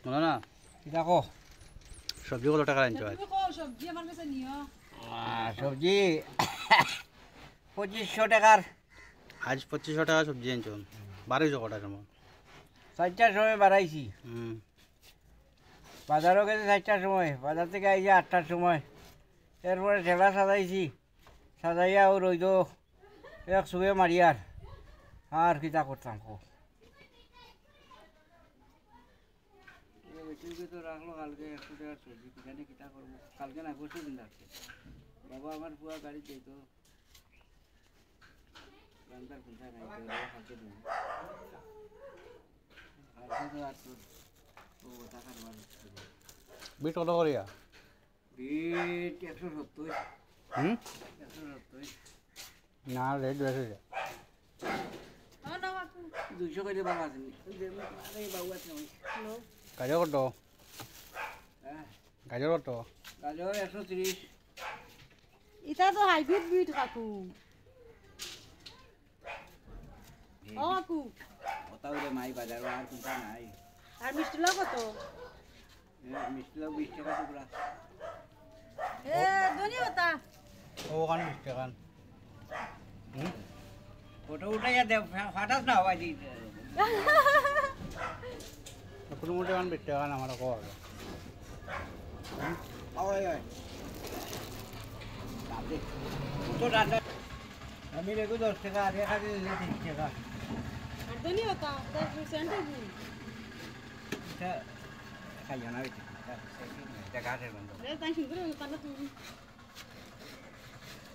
মনে না দেখো সবজি কত টাকা আনছো আজ? সবজি 2500 টাকার। আজ 2500 টাকা সবজি আনছো। বাড়াইছো কটার সময়? 4টার সময় বাড়াইছি। হুম। বাজারও গেছে 4টার সময়, বাজার থেকে আইছি 8টার সময়। এরপরে ঠেলা সাজাইছি, সাজাইয়া ও রইদ এক সুবে মারিয়ার আর কিতা করতাম কো তো রাখলো কালকে 100 টাকার সবজি কিনে কিতা করবো, কালকে না পরশু দিন রাখছে বাবা আমার পুয়া গাড়ি যেত রান্তার খুঁজা নাই খাচ্ছে দিন খাচ্ছে তো আর তো টাকার বার বিট কত করিয়া? বিট 170। হুম 170 না রেট বেশি 200 করে বাবা আছে বাবু আছে গাজর কত? হ্যাঁ গাজর কত? গাজর 130। এটা তো হাইব্রিড বিট কাকু। ও কাকু, ওটা ওরে মাই বাজার আর কোনটা নাই। আর মিষ্টি লাউ কত? মিষ্টি লাউ 20 টাকা টুকরা। এ ধনি হতা ও কান 20 টাকা। হুম ফটো উঠাইয়া দে, ফাটাস না হওয়া দি কোনো মোটে কান 20 টাকা আমার কো হবে। ওই ওই দাদে তো দাদা আমি রেগু 10 টাকা আর একা দিলে 30 টাকা। আর ধনি হতা 10% হইবো। এটা খাইয়া না এটা এটা গাছের বন্ধ রে তাই সুন্দর তানা তুমি।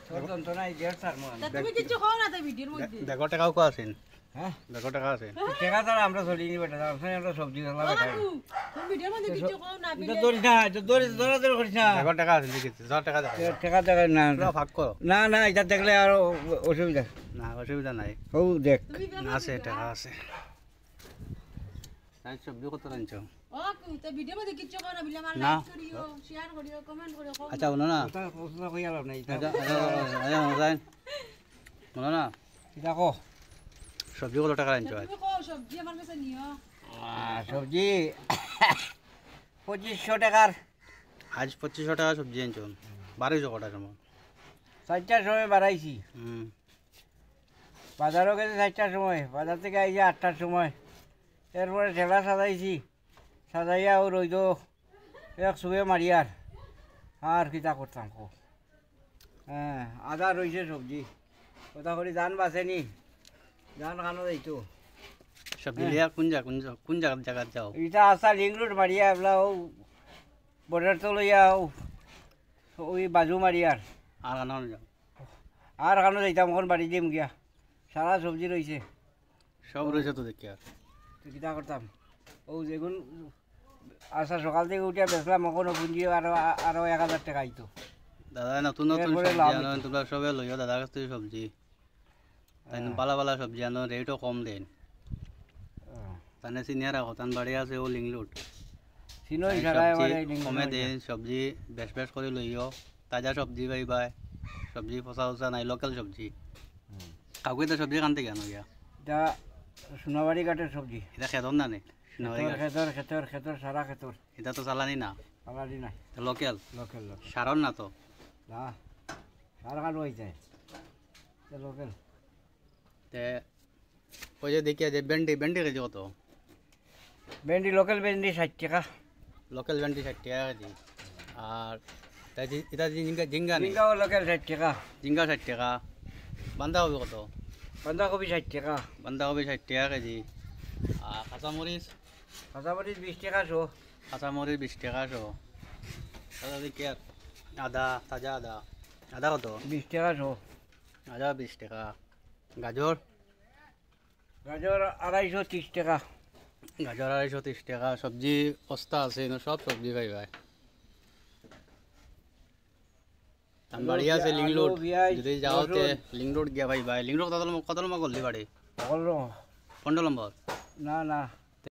তোর যন্ত্রণা এই দেড় সার মন। তা তুমি কিছু খাও না তাই ভিডিওর মধ্যে। দেখো টাকাও কো আছেন? হ্যাঁ দেখো টাকা আছে? টাকা ছাড়া আমরা চলিনি বেটা, আমরা সবজি ও খাওয়া বেটা। কাকু, তুমি ভিডিওর মধ্যে কিছু খাও না এটা ভিডিও। দৌড়িস না, এটা দৌড়াদৌড়ি করিস না। দেখো টাকা আছে দেখি 1000 টাকা দেখো। টাকা টাকা না পুরো ভাগ করো। না না এটা দেখলে আর অসুবিধা। না অসুবিধা নাই। ও দেখ তুমি আছে টাকা আছে। তাই সবজি কত আনছো? ও কাকু, তা ভিডিওর মধ্যে কিছু খাও না, বিলে আমার না। লাইক করিও, শেয়ার করিও, কমেন্ট করিও। খাও আচ্ছা বলো না। ওটা প্রশ্ন কই আলাপ নাই এটা। বলো না এটা কো সবজি কত টাকা আনছো আজ? তুমি খাও সবজি আমার কাছে নিও। সবজি 2500 টাকার। আজ 2500 টাকা সবজি আনছো। বাড়াইছো কটার সময়? 4টার সময় বাড়াইছি। হুম। বাজারও গেছে 4টার সময়, বাজার থেকে আইছি 8টার সময়। এরপরে ঠেলা সাজাইছি, সাজাইয়া ও রইদ এক সুবে মারিয়ার আর কিতা করতাম কো হ্যাঁ আদা রইছে সবজি কথা করি ধান বাঁচেনি, ধান খানো যাইতো। সবজি লিয়া কোন জায়গা যাও? এটা আসা লিং রোড মারিয়া এবলা ও বর্ডার তো লইয়া ওই বাজু মারিয়ার আর কানো যাও? আর খানো যাইতাম এখন বাড়ি দিম গিয়া সারা সবজি রইছে। সব রয়েছে তো দেখি আর। তো কিতা করতাম ও যেগুন আসা সকাল থেকে উঠিয়া বেচলাম এখনো পুঁজি আরো 1000 টাকা আইতো। দাদা নতুন নতুন এরপরে সবজি লাভ আনো, তোমরা সবে লইও দাদার কাছ থেকে সবজি। তাই বালা বালা সবজি আনো, রেটও কম দেন। তানে সিনিয়র রাখো, তান বাড়ি আছে ও লিংলুট। সিনোই ছাড়াই আমার এই কমে দেন সবজি, বেশ করে লইও। তাজা সবজি পাইবাই, সবজি ফসা ফসা নাই, লোকাল সবজি। কাউকে তো সবজি কানতে কেন গিয়া? এটা সোনাবাড়ি ঘাটের সবজি। এটা খেতন না নে? খেতর সারা খেতর এটা তো চালানি না, আলাদি নাই লোকাল। লোকেল সারন না তো। না সারা কালো হয়েছে লোকেল। তে ওই যে দেখি যে ভেন্ডি কেজি কত? ভেন্ডি লোকেল ভেন্ডি 60 টাকা। লোকাল ভেন্ডি 60 টাকা কেজি। আর তাই এটা ঝিঙ্গা নেই? ঝিঙ্গাও লোকেল 60 টাকা। ঝিঙ্গা 60 টাকা। বান্ধাকপি কত? বাঁধাকপি 60 টাকা। বান্ধাকপি 60 টাকা কেজি। আর কাঁচামরিচ? কাঁচামরিচ 20 টাকা শো। কাঁচামরিচ 20 টাকা শো। তাহলে দেখি আর আদা, তাজা আদা। আদা কত? 20 টাকা শো। আদা 20 টাকা। গাজর? গাজর 230 টাকা। গাজর 230 টাকা। সবজি সস্তা আছে, সব সবজি পাইবাই। তার বাড়ি আছে লিং রোড, যদি যাওতে লিং রোড গিয়া ভাই লিং রোড কত লম্বা করলি বাড়ি? 15 নম্বর? না না